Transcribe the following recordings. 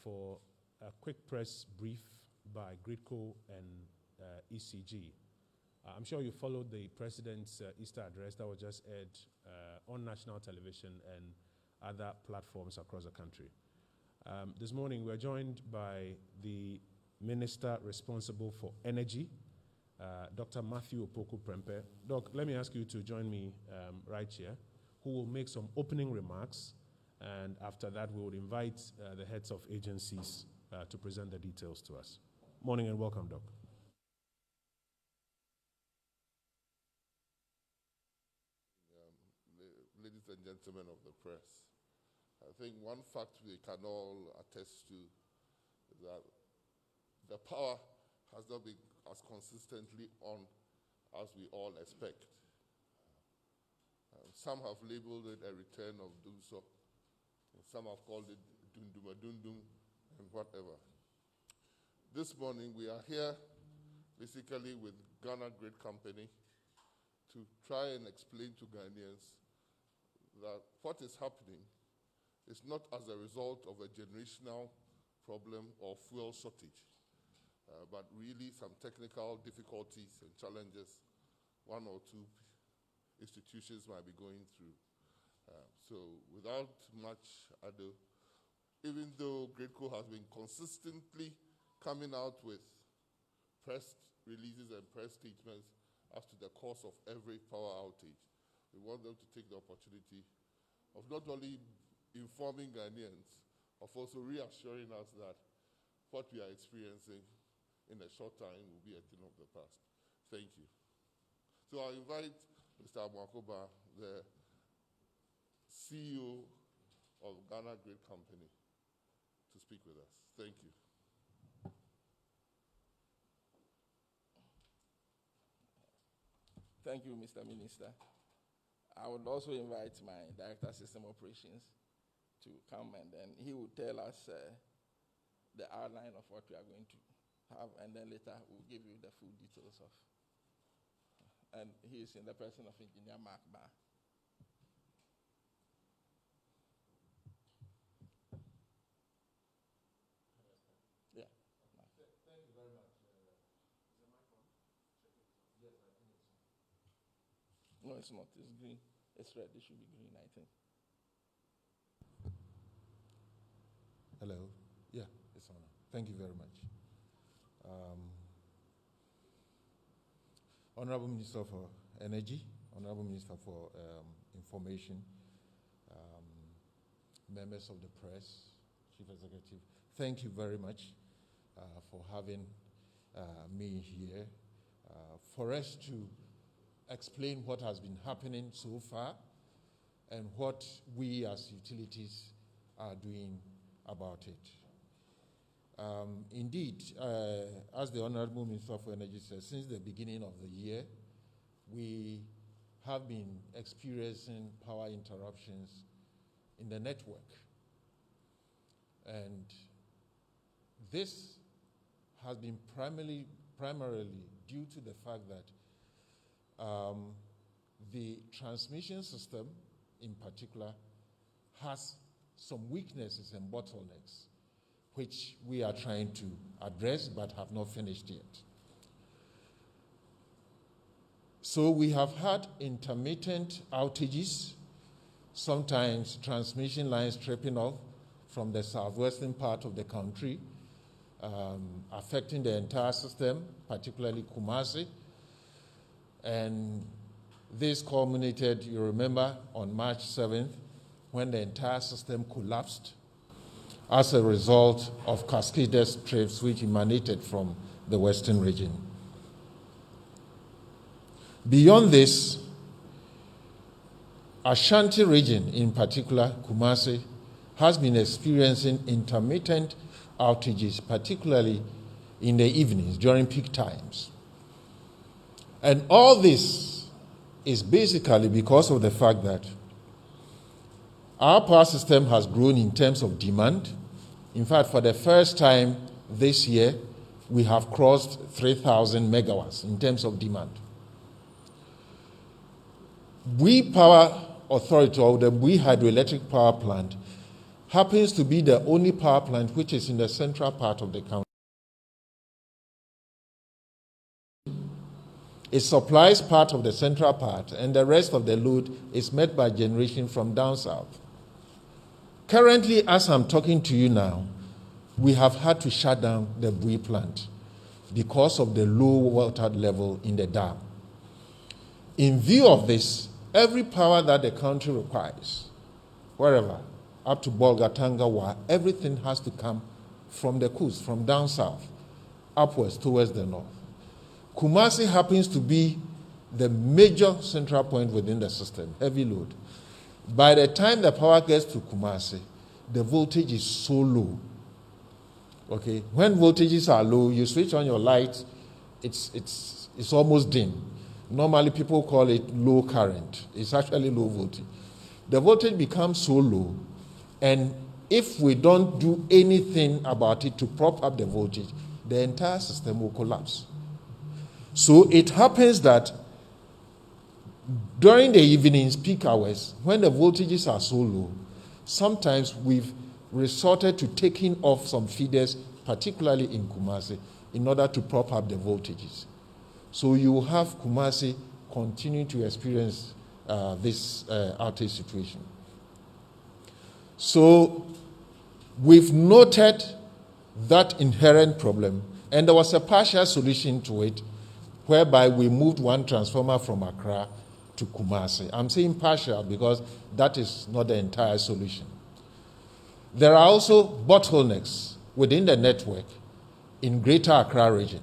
for a quick press brief by Gridco and ECG. I'm sure you followed the President's Easter address that was just aired on national television and other platforms across the country. This morning, we're joined by the Minister responsible for Energy, Dr. Matthew Opoku-Prempeh. Doc, let me ask you to join me right here, who will make some opening remarks, and after that, we would invite the heads of agencies to present the details to us. Morning and welcome, Doc. Ladies and gentlemen of the press, I think one fact we can all attest to is that the power has not been as consistently on as we all expect. Some have labeled it a return of Dumsor, and some have called it Dundum and whatever. This morning we are here basically with Ghana Great Company to try and explain to Ghanaians that what is happening is not as a result of a generational problem or fuel shortage, but really some technical difficulties and challenges one or two institutions might be going through. So without much ado, even though Gridco has been consistently coming out with press releases and press statements as to the cause of every power outage, we want them to take the opportunity of not only informing Ghanaians, of also reassuring us that what we are experiencing in a short time will be a thing of the past. Thank you. So I invite Mr. Amwakoba, the CEO of Ghana Great Company, to speak with us. Thank you. Thank you, Mr. Minister. I would also invite my Director of System Operations to come, and then he will tell us the outline of what we are going to have, and then later we'll give you the full details of. And he is in the person of Engineer Mark Barr. Yeah. Thank you very much. Is the mic on? Yes, I think it's on. No, it's not. It's green. It's red. It should be green, I think. Hello. Yeah, it's on. Thank you very much. Honorable Minister for Energy, Honorable Minister for Information, members of the press, Chief Executive, thank you very much for having me here for us to explain what has been happening so far and what we as utilities are doing about it. Indeed, as the Honorable Minister for Energy said, since the beginning of the year, we have been experiencing power interruptions in the network. And this has been primarily due to the fact that the transmission system in particular has some weaknesses and bottlenecks, which we are trying to address but have not finished yet. So we have had intermittent outages, sometimes transmission lines tripping off from the southwestern part of the country, affecting the entire system, particularly Kumasi. And this culminated, you remember, on March 7th, when the entire system collapsed as a result of cascaded strips which emanated from the western region. Beyond this, Ashanti region, in particular Kumasi, has been experiencing intermittent outages, particularly in the evenings during peak times. And all this is basically because of the fact that our power system has grown in terms of demand. In fact, for the first time this year, we have crossed 3,000 megawatts in terms of demand. We Power Authority, or the We Hydroelectric Power Plant, happens to be the only power plant which is in the central part of the county. It supplies part of the central part, and the rest of the load is met by generation from down south. Currently, as I'm talking to you now, we have had to shut down the Bui plant because of the low water level in the dam. In view of this, every power that the country requires, wherever, up to Bolgatanga, everything has to come from the coast, from down south, upwards towards the north. Kumasi happens to be the major central point within the system, heavy load. By the time the power gets to Kumasi, the voltage is so low. Okay, when voltages are low, you switch on your light, it's almost dim. Normally people call it low current. It's actually low voltage. The voltage becomes so low, and if we don't do anything about it to prop up the voltage, the entire system will collapse. So it happens that during the evenings, peak hours, when the voltages are so low, sometimes we've resorted to taking off some feeders, particularly in Kumasi, in order to prop up the voltages. So you have Kumasi continuing to experience this outage situation. So we've noted that inherent problem, and there was a partial solution to it, whereby we moved one transformer from Accra to Kumasi. I'm saying partial because that is not the entire solution. There are also bottlenecks within the network in Greater Accra region,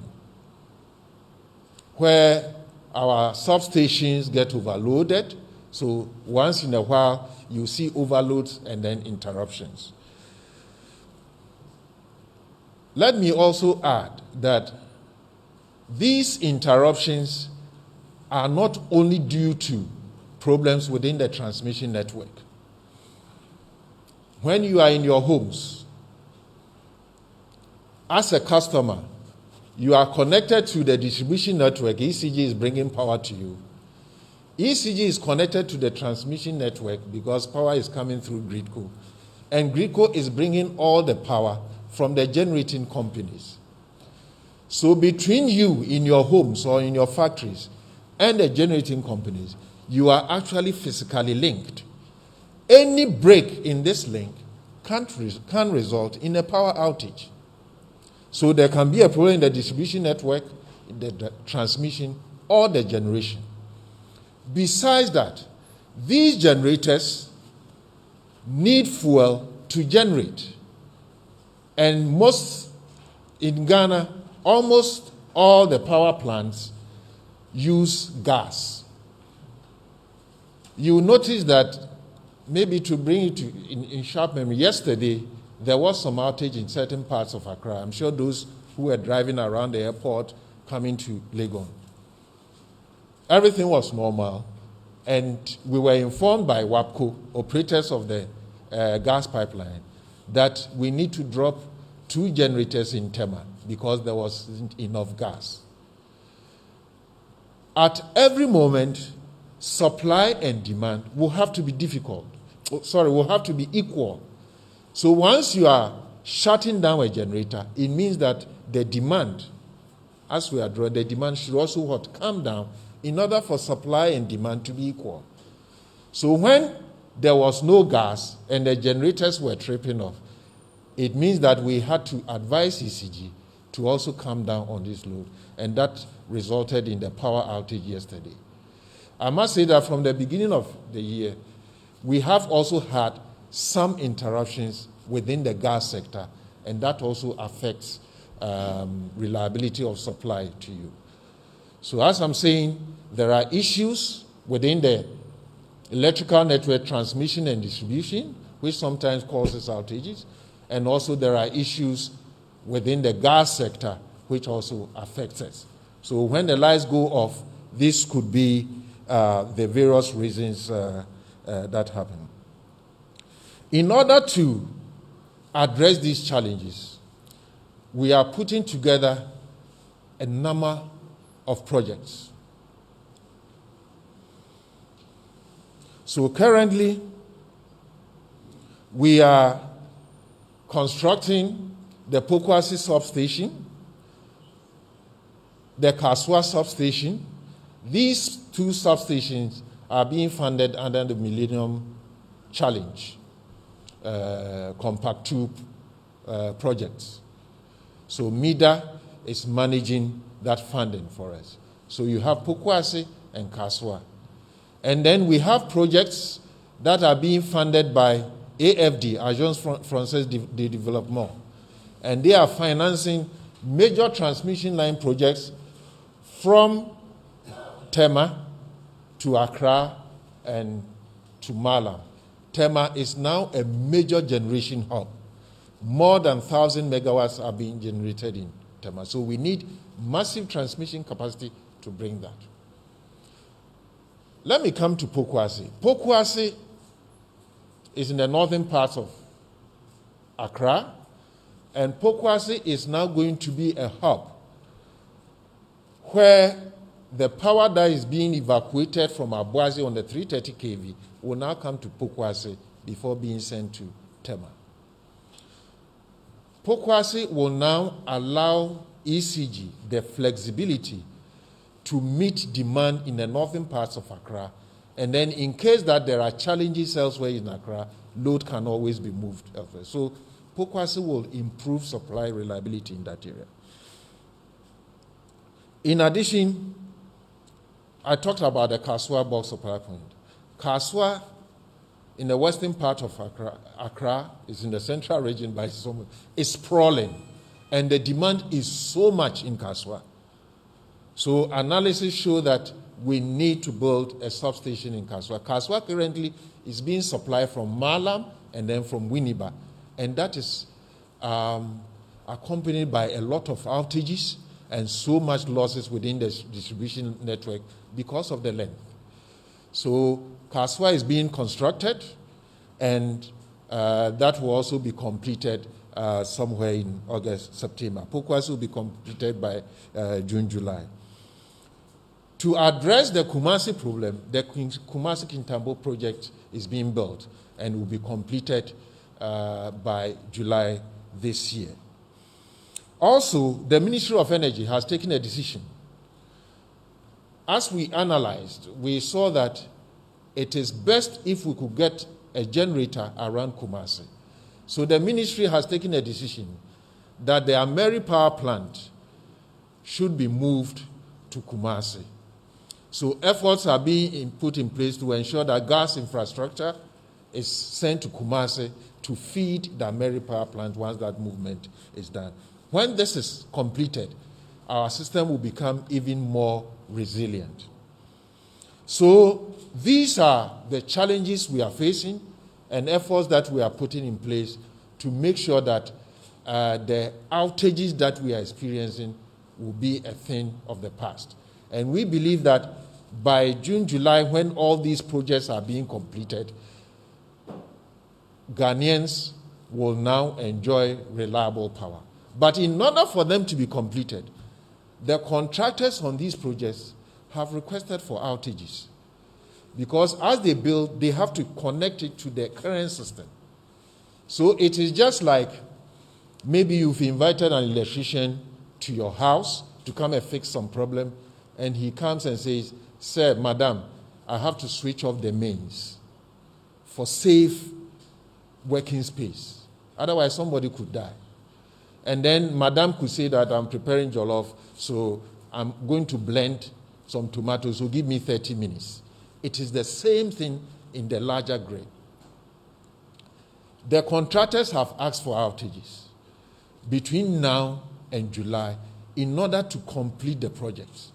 where our substations get overloaded. So once in a while, you see overloads and then interruptions. Let me also add that these interruptions are not only due to problems within the transmission network. When you are in your homes, as a customer, you are connected to the distribution network. ECG is bringing power to you. ECG is connected to the transmission network because power is coming through Gridco. And Gridco is bringing all the power from the generating companies. So between you in your homes or in your factories and the generating companies, you are actually physically linked. Any break in this link can result in a power outage. So there can be a problem in the distribution network, in the transmission, or the generation. Besides that, these generators need fuel to generate. And in Ghana, almost all the power plants use gas. You will notice that, maybe to bring it in sharp memory, yesterday there was some outage in certain parts of Accra. I'm sure those who were driving around the airport coming to Legon. Everything was normal, and we were informed by WAPCO, operators of the gas pipeline, that we need to drop 2 generators in Tema because there wasn't enough gas. At every moment, supply and demand will have to be will have to be equal. So once you are shutting down a generator, it means that the demand, as we are drawing, the demand should also come down in order for supply and demand to be equal. So when there was no gas and the generators were tripping off, it means that we had to advise ECG to also come down on this load, and that resulted in the power outage yesterday. I must say that from the beginning of the year, we have also had some interruptions within the gas sector, and that also affects reliability of supply to you. So as I'm saying, there are issues within the electrical network transmission and distribution, which sometimes causes outages, and also there are issues within the gas sector, which also affects us. So when the lights go off, this could be the various reasons that happen. In order to address these challenges, we are putting together a number of projects. So currently, we are constructing the Pokwasi substation, the Kaswa substation. These two substations are being funded under the Millennium Challenge Compact 2 projects. So MIDA is managing that funding for us. So you have Pokwasi and Kaswa. And then we have projects that are being funded by AFD, Agence Française de Développement. And they are financing major transmission line projects from Tema to Accra and to Malam. Tema is now a major generation hub. More than 1,000 megawatts are being generated in Tema. So we need massive transmission capacity to bring that. Let me come to Pokwasi. Pokwasi is in the northern parts of Accra, and Pokwasi is now going to be a hub where the power that is being evacuated from Abuazi on the 330 kV will now come to Pokwasi before being sent to Tema. Pokwasi will now allow ECG the flexibility to meet demand in the northern parts of Accra, and then in case that there are challenges elsewhere in Accra, load can always be moved elsewhere. So Pokwasi will improve supply reliability in that area. In addition, I talked about the Kaswa bulk supply point. Kaswa, in the western part of Accra is in the central region, but it's sprawling, and the demand is so much in Kaswa. So analysis show that we need to build a substation in Kaswa. Kaswa currently is being supplied from Malam and then from Winneba, and that is accompanied by a lot of outages and so much losses within the distribution network because of the length. So Kaswa is being constructed, and that will also be completed somewhere in August, September. Pokwasi will be completed by June, July. To address the Kumasi problem, the Kumasi Kintambo project is being built and will be completed by July this year. Also, the Ministry of Energy has taken a decision. As we analyzed, we saw that it is best if we could get a generator around Kumasi. So the ministry has taken a decision that the Ameri power plant should be moved to Kumasi. So efforts are being put in place to ensure that gas infrastructure is sent to Kumasi to feed the Ameri power plant once that movement is done. When this is completed, our system will become even more resilient. So these are the challenges we are facing and efforts that we are putting in place to make sure that the outages that we are experiencing will be a thing of the past. And we believe that by June, July, when all these projects are being completed, Ghanaians will now enjoy reliable power. But in order for them to be completed, the contractors on these projects have requested for outages. Because as they build, they have to connect it to the current system. So it is just like maybe you've invited an electrician to your house to come and fix some problem, and he comes and says, "Sir, madam, I have to switch off the mains for safe working space. Otherwise, somebody could die." And then madam could say that I'm preparing jollof, so I'm going to blend some tomatoes, so give me 30 minutes. It is the same thing in the larger grid. The contractors have asked for outages between now and July in order to complete the projects.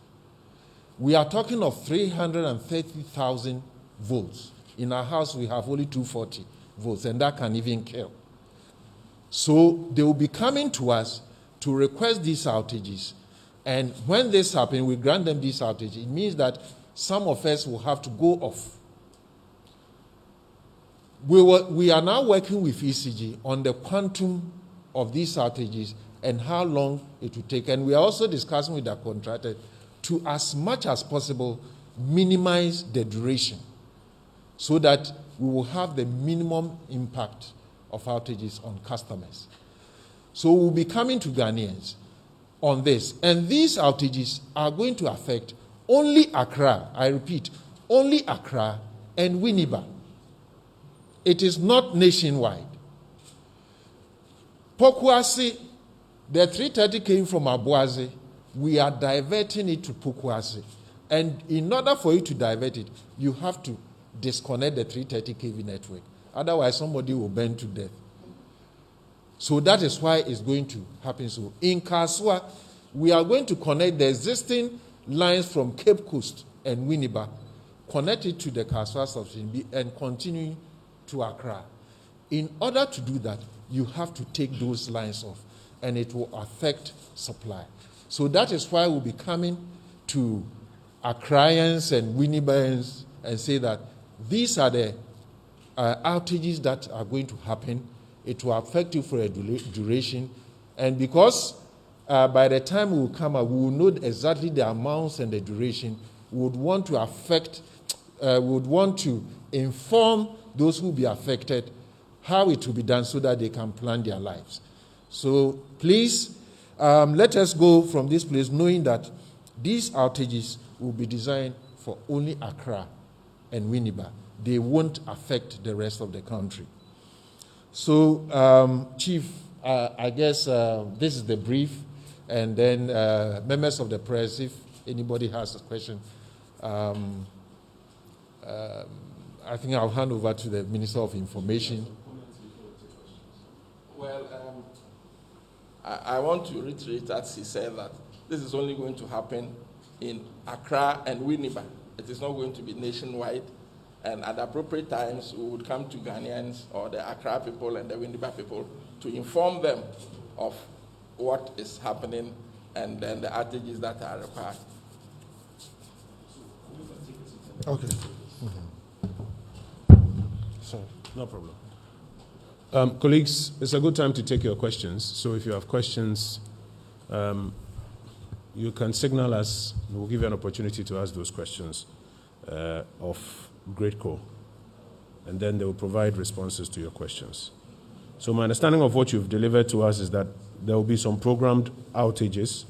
We are talking of 330,000 volts. In our house, we have only 240 volts, and that can even kill. So they will be coming to us to request these outages. And when this happens, we grant them these outages. It means that some of us will have to go off. We are now working with ECG on the quantum of these outages and how long it will take. And we are also discussing with the contractor to, as much as possible, minimize the duration so that we will have the minimum impact of outages on customers. So we'll be coming to Ghanaians on this. And these outages are going to affect only Accra, I repeat, only Accra and Winneba. It is not nationwide. Pokuase, the 330 came from Abuaze. We are diverting it to Pokuase. And in order for you to divert it, you have to disconnect the 330 kV network. Otherwise, somebody will burn to death. So that is why it's going to happen. So in Kaswa, we are going to connect the existing lines from Cape Coast and Winneba, connect it to the Kaswa substation and continue to Accra. In order to do that, you have to take those lines off, and it will affect supply. So that is why we'll be coming to Accraians and Winnebaans and say that these are the outages that are going to happen. It will affect you for a duration. And because by the time we will come out, we will know exactly the amounts and the duration, we would want to inform those who will be affected how it will be done so that they can plan their lives. So please, let us go from this place knowing that these outages will be designed for only Accra and Winneba. They won't affect the rest of the country. So, Chief, I guess this is the brief, and then members of the press, if anybody has a question, I think I'll hand over to the Minister of Information. Well, I want to reiterate, as he said, that this is only going to happen in Accra and Winneba. It is not going to be nationwide. And at appropriate times, we would come to Ghanaians or the Accra people and the Winneba people to inform them of what is happening and then the outages that are required. Okay. Sorry, no problem. Colleagues, it's a good time to take your questions. So if you have questions, you can signal us. We'll give you an opportunity to ask those questions of Gridco, and then they will provide responses to your questions. So my understanding of what you've delivered to us is that there will be some programmed outages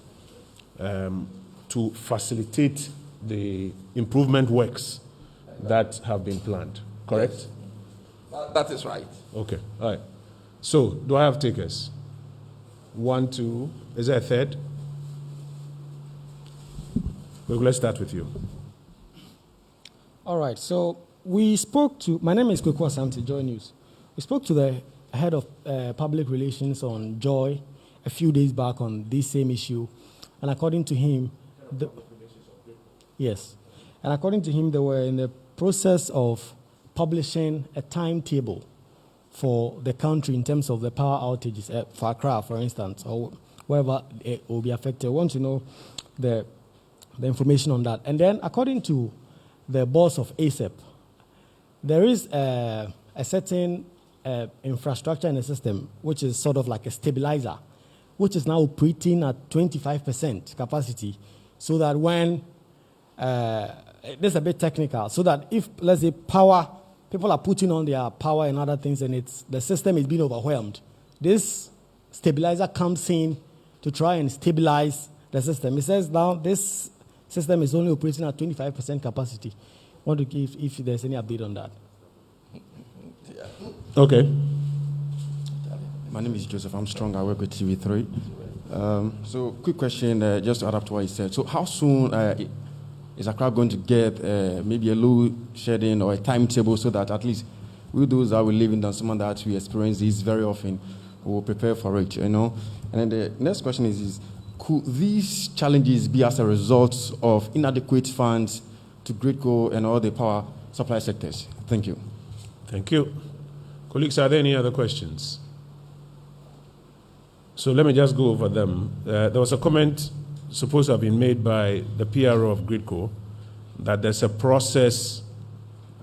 to facilitate the improvement works that have been planned, correct? That is right. Okay, all right. So do I have takers? 1, 2, is there a third? Well, let's start with you. All right, so we spoke to, my name is Gridco Asante, Joy News. We spoke to the head of public relations on Joy a few days back on this same issue, and according to him, yes, and according to him, they were in the process of publishing a timetable for the country in terms of the power outages for Accra, for instance, or wherever it will be affected. I want to know the information on that. And then, according to the boss of ASEP, there is a certain infrastructure in the system, which is sort of like a stabilizer, which is now operating at 25% capacity, so that when, this is a bit technical, so that if, let's say, people are putting on their power and other things, and the system is being overwhelmed, this stabilizer comes in to try and stabilize the system. It says now this system is only operating at 25% capacity. I want to give if there's any update on that. Okay. My name is Joseph Armstrong. I work with TV3. So, quick question, just to add up to what he said. So, how soon is Accra going to get maybe a load shedding or a timetable so that at least we those that will live in Dumsor that we experience this very often will prepare for it, you know? And then the next question is could these challenges be as a result of inadequate funds to Gridco and all the power supply sectors? Thank you. Thank you. Colleagues, are there any other questions? So let me just go over them. There was a comment supposed to have been made by the PRO of Gridco that there's a process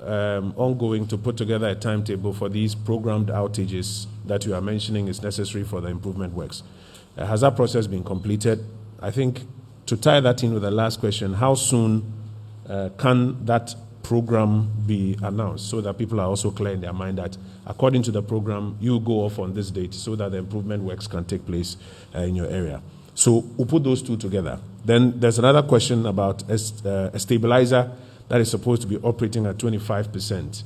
ongoing to put together a timetable for these programmed outages that you are mentioning is necessary for the improvement works. Has that process been completed? I think to tie that in with the last question, how soon can that program be announced so that people are also clear in their mind that according to the program, you go off on this date so that the improvement works can take place in your area. So we'll put those two together. Then there's another question about a stabilizer that is supposed to be operating at 25%.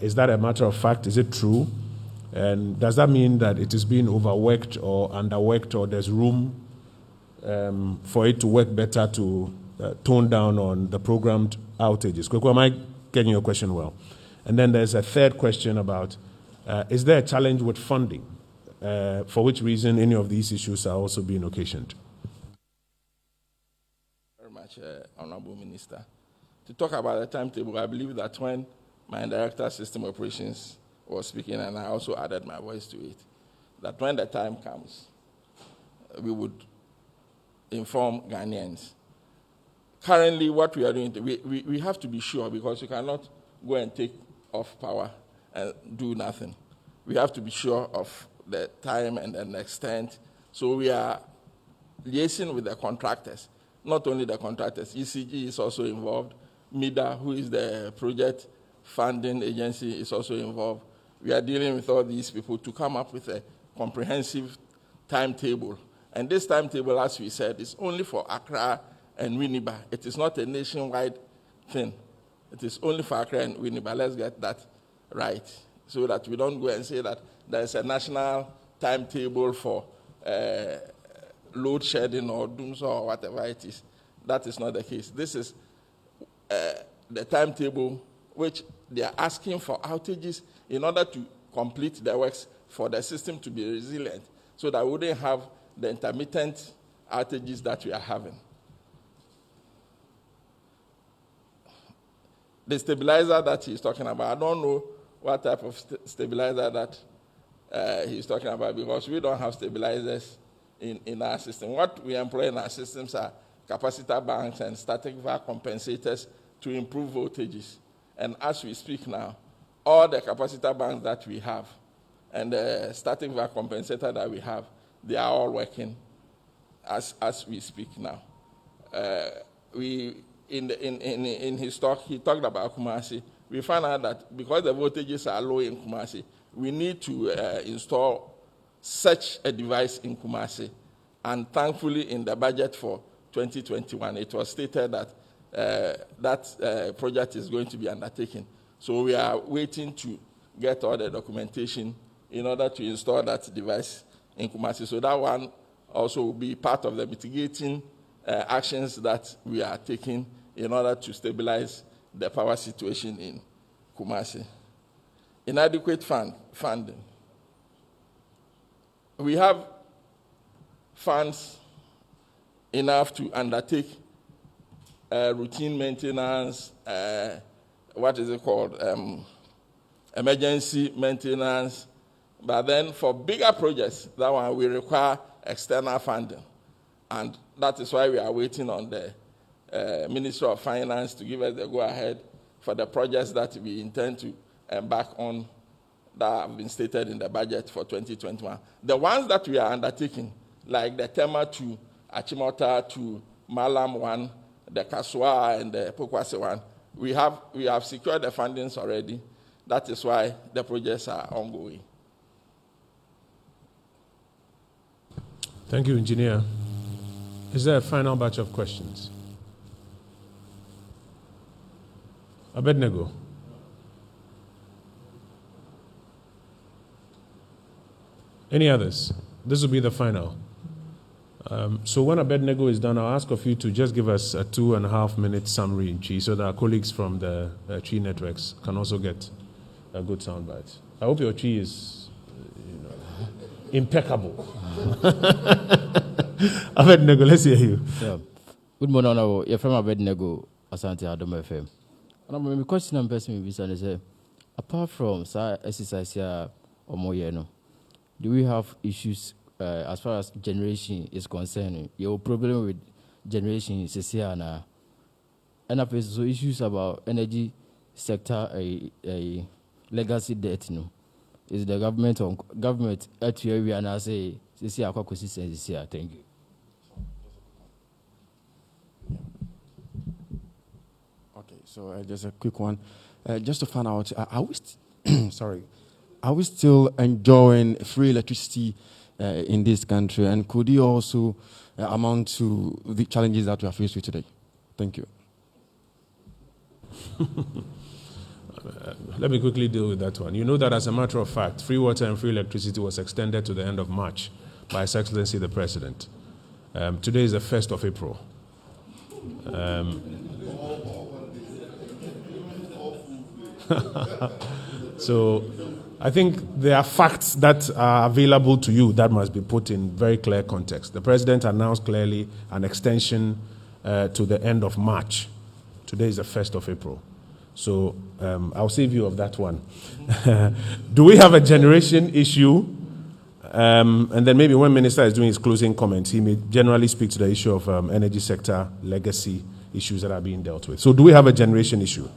Is that a matter of fact? Is it true? And does that mean that it is being overworked or underworked, or there's room for it to work better to tone down on the programmed outages? Kwekwe, am I getting your question well? And then there's a third question about, is there a challenge with funding? For which reason any of these issues are also being occasioned? Very much, Honorable Minister. To talk about the timetable, I believe that when my Director System Operations was speaking, and I also added my voice to it, that when the time comes, we would inform Ghanaians. Currently, what we are doing, we have to be sure, because you cannot go and take off power and do nothing. We have to be sure of the time and the extent. So we are liaising with the contractors, not only the contractors. ECG is also involved. MIDA, who is the project funding agency, is also involved. We are dealing with all these people to come up with a comprehensive timetable. And this timetable, as we said, is only for Accra and Winneba. It is not a nationwide thing. It is only for Accra and Winneba. Let's get that right, so that we don't go and say that there is a national timetable for load shedding or Dumsor or whatever it is. That is not the case. This is the timetable which they are asking for outages in order to complete the works for the system to be resilient, so that we wouldn't have the intermittent outages that we are having. The stabilizer that he's talking about, I don't know what type of stabilizer that he's talking about, because we don't have stabilizers in our system. What we employ in our systems are capacitor banks and static VAR compensators to improve voltages. And as we speak now, all the capacitor banks that we have and the static VAR compensator that we have, they are all working as we speak now. In his talk, he talked about Kumasi. We found out that because the voltages are low in Kumasi, we need to install such a device in Kumasi. And thankfully, in the budget for 2021, it was stated that that project is going to be undertaken. So we are waiting to get all the documentation in order to install that device in Kumasi. So that one also will be part of the mitigating actions that we are taking in order to stabilize the power situation in Kumasi. Inadequate funding. We have funds enough to undertake routine maintenance, emergency maintenance. But then for bigger projects, that one we require external funding. And that is why we are waiting on the Ministry of Finance to give us the go-ahead for the projects that we intend to embark on that have been stated in the budget for 2021. The ones that we are undertaking, like the Tema to Achimota to Malam 1, the Kaswa and the Pokwase 1, we have secured the fundings already. That is why the projects are ongoing. Thank you, Engineer. Is there a final batch of questions? Abednego. Any others? This will be the final. So when Abednego is done, I'll ask of you to just give us a 2.5-minute summary in Chi, so that our colleagues from the Chi networks can also get a good soundbite. I hope your Chi is impeccable. Abednego, let's hear you. Yeah. Good morning, Honorable. You're from Abednego, Asante Adom FM. Honorable, my question I'm person is, apart from exercise here or more, do we have issues as far as generation is concerned? Your problem with generation is here now. And so issues about energy sector, a legacy debt, is the government at where we are now say this year consistency this year. Thank you. Okay, So just a quick one. Just to find out, are we still enjoying free electricity in this country? And could you also amount to the challenges that we are faced with today? Thank you. Let me quickly deal with that one. You know that as a matter of fact, free water and free electricity was extended to the end of March by His Excellency the President. Today is the 1st of April. So I think there are facts that are available to you that must be put in very clear context. The President announced clearly an extension to the end of March. Today is the 1st of April. So I'll save you of that one. Do we have a generation issue? And then maybe when Minister is doing his closing comments, he may generally speak to the issue of energy sector legacy issues that are being dealt with. So do we have a generation issue?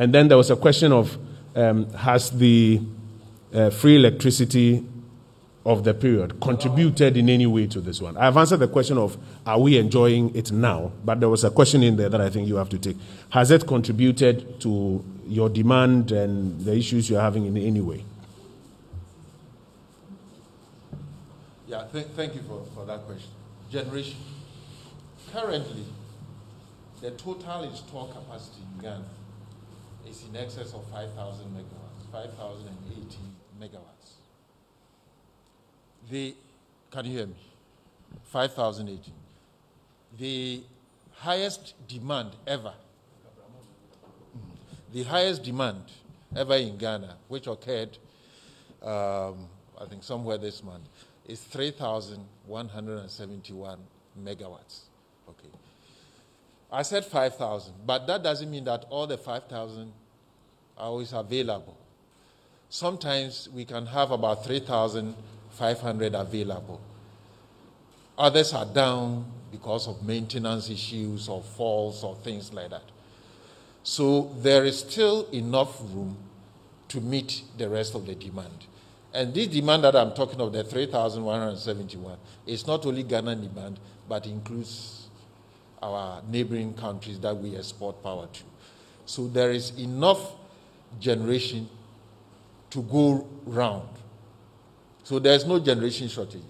And then there was a question of has the free electricity of the period contributed in any way to this one? I've answered the question of are we enjoying it now, but there was a question in there that I think you have to take. Has it contributed to your demand and the issues you're having in any way? Yeah, thank you for that question. Generation. Currently, the total installed capacity in Ghana is in excess of 5,000 megawatts, 5,080 megawatts. Can you hear me? 5,080. The highest demand ever in Ghana, which occurred, I think somewhere this month, is 3,171 megawatts. Okay. I said 5,000, but that doesn't mean that all the 5,000 are always available. Sometimes we can have about 3,500 available. Others are down because of maintenance issues or faults or things like that. So there is still enough room to meet the rest of the demand. And this demand that I'm talking of, the 3,171, is not only Ghanaian demand, but includes our neighboring countries that we export power to. So there is enough generation to go round. So there's no generation shortage.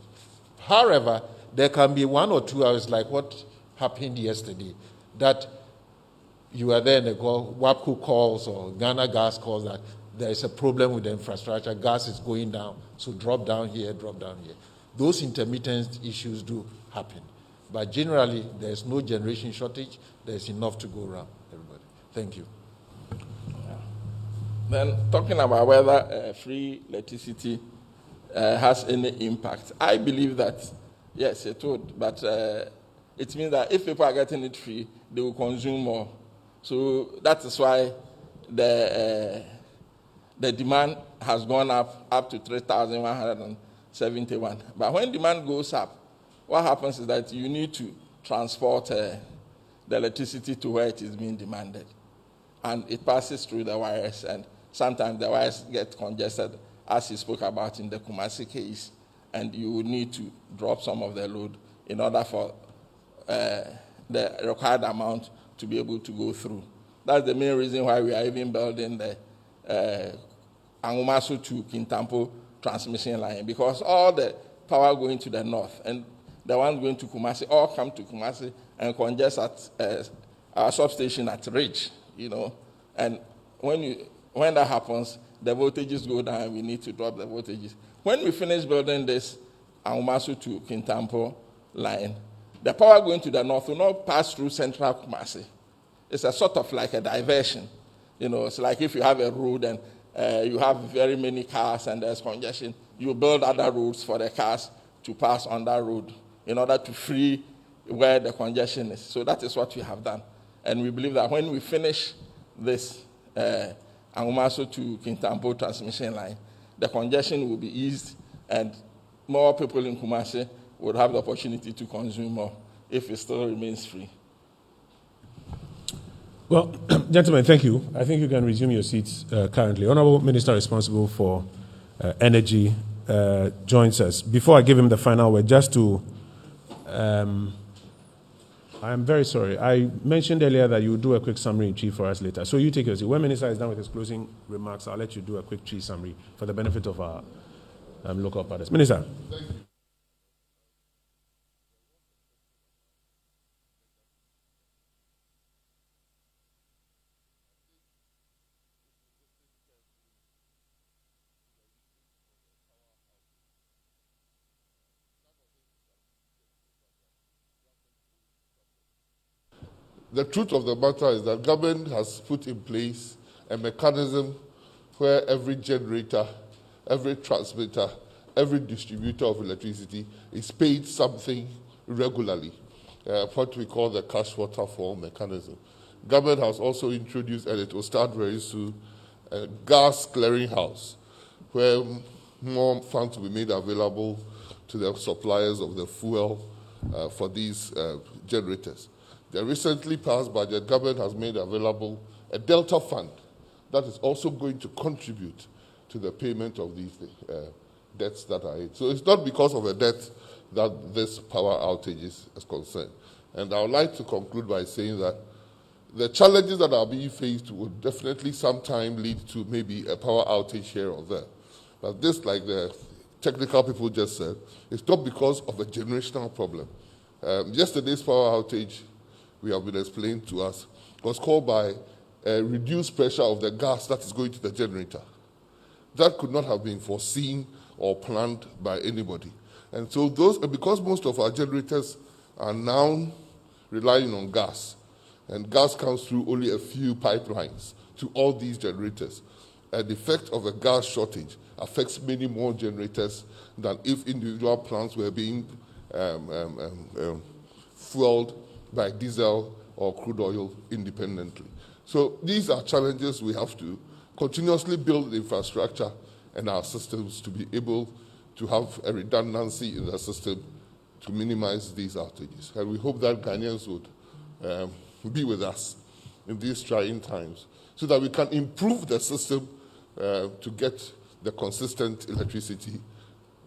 However, there can be 1 or 2 hours like what happened yesterday, that you are there and the WAPCO calls or Ghana Gas calls that there is a problem with the infrastructure, gas is going down, so drop down here, drop down here. Those intermittent issues do happen. But generally, there's no generation shortage, there's enough to go around, everybody. Thank you. Then talking about whether free electricity has any impact, I believe that, yes, it would, but it means that if people are getting it free, they will consume more. So that is why the demand has gone up to 3,171. But when demand goes up, what happens is that you need to transport the electricity to where it is being demanded. And it passes through the wires, and sometimes the wires get congested, as he spoke about in the Kumasi case, and you will need to drop some of the load in order for the required amount to be able to go through. That's the main reason why we are even building the Angumaso to Kintampo transmission line, because all the power going to the north and the ones going to Kumasi all come to Kumasi and congest at our substation at Ridge, And when that happens, the voltages go down and we need to drop the voltages. When we finish building this Angumaso to Kintampo line, the power going to the north will not pass through central Kumasi. It's a sort of like a diversion. It's like if you have a road and you have very many cars and there's congestion, you build other roads for the cars to pass on that road in order to free where the congestion is. So that is what we have done. And we believe that when we finish this Angumaso to Kintampo transmission line, the congestion will be eased and more people in Kumasi would have the opportunity to consume more if it still remains free. Well, gentlemen, thank you. I think you can resume your seats currently. Honorable Minister responsible for energy joins us. Before I give him the final word, just to I'm very sorry. I mentioned earlier that you would do a quick summary in chief for us later. So you take your seat. When Minister is done with his closing remarks, I'll let you do a quick chief summary for the benefit of our local partners. Minister. Thank you. The truth of the matter is that government has put in place a mechanism where every generator, every transmitter, every distributor of electricity is paid something regularly, what we call the cash waterfall mechanism. Government has also introduced, and it will start very soon, a gas clearinghouse, where more funds will be made available to the suppliers of the fuel for these generators. The recently passed budget, government has made available a Delta fund that is also going to contribute to the payment of these debts that are owed. So it's not because of a debt that this power outage is concerned. And I would like to conclude by saying that the challenges that are being faced will definitely sometime lead to maybe a power outage here or there. But this, like the technical people just said, it's not because of a generational problem. Yesterday's power outage, we have been explained to us, was caused by a reduced pressure of the gas that is going to the generator. That could not have been foreseen or planned by anybody. And so because most of our generators are now relying on gas, and gas comes through only a few pipelines to all these generators, the effect of a gas shortage affects many more generators than if individual plants were being fueled by diesel or crude oil independently. So these are challenges we have to continuously build the infrastructure and our systems to be able to have a redundancy in the system to minimize these outages. And we hope that Ghanaians would be with us in these trying times so that we can improve the system to get the consistent electricity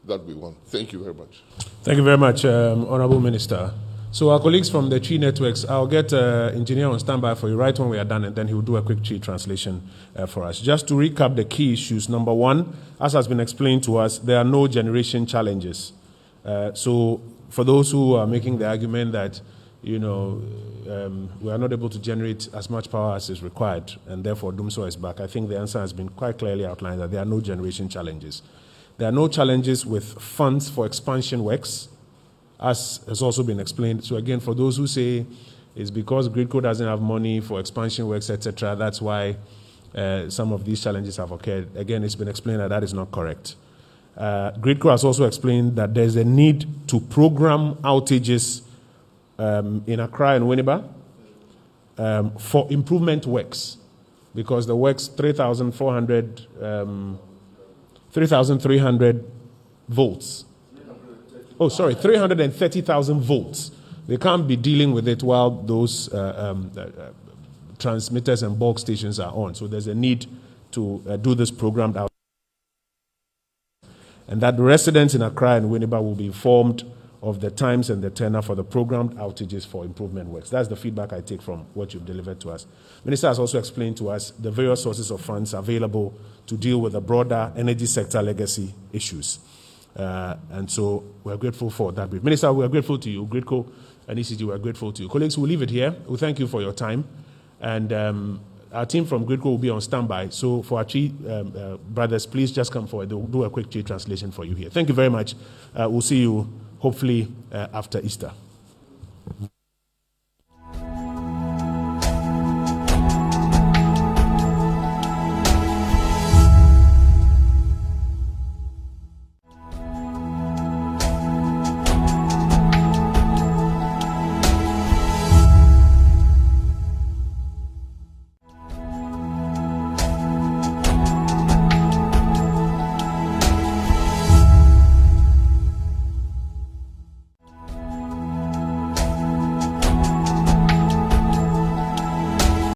that we want. Thank you very much. Thank you very much, Honorable Minister. So our colleagues from the Tree Networks, I'll get engineer on standby for you right when we are done, and then he will do a quick Tree translation for us. Just to recap the key issues. Number one, as has been explained to us, there are no generation challenges. So for those who are making the argument that, we are not able to generate as much power as is required, and therefore Dumsor is back, I think the answer has been quite clearly outlined that there are no generation challenges. There are no challenges with funds for expansion works, as has also been explained. So again, for those who say it's because Gridco doesn't have money for expansion works, etc., that's why some of these challenges have occurred. Again, it's been explained that that is not correct. Gridco has also explained that there's a need to program outages in Accra and Winneba for improvement works, because the works 3,300 volts. 330,000 volts. They can't be dealing with it while those transmitters and bulk stations are on. So there's a need to do this programmed out. And that the residents in Accra and Winneba will be informed of the times and the tenor for the programmed outages for improvement works. That's the feedback I take from what you've delivered to us. Minister has also explained to us the various sources of funds available to deal with the broader energy sector legacy issues. And so we're grateful for that brief. Minister, we're grateful to you. Gridco and ECG, we're grateful to you. Colleagues, we'll leave it here. We thank you for your time. And our team from Gridco will be on standby. So for our Chi brothers, please just come forward. They'll do a quick Chi translation for you here. Thank you very much. We'll see you hopefully after Easter.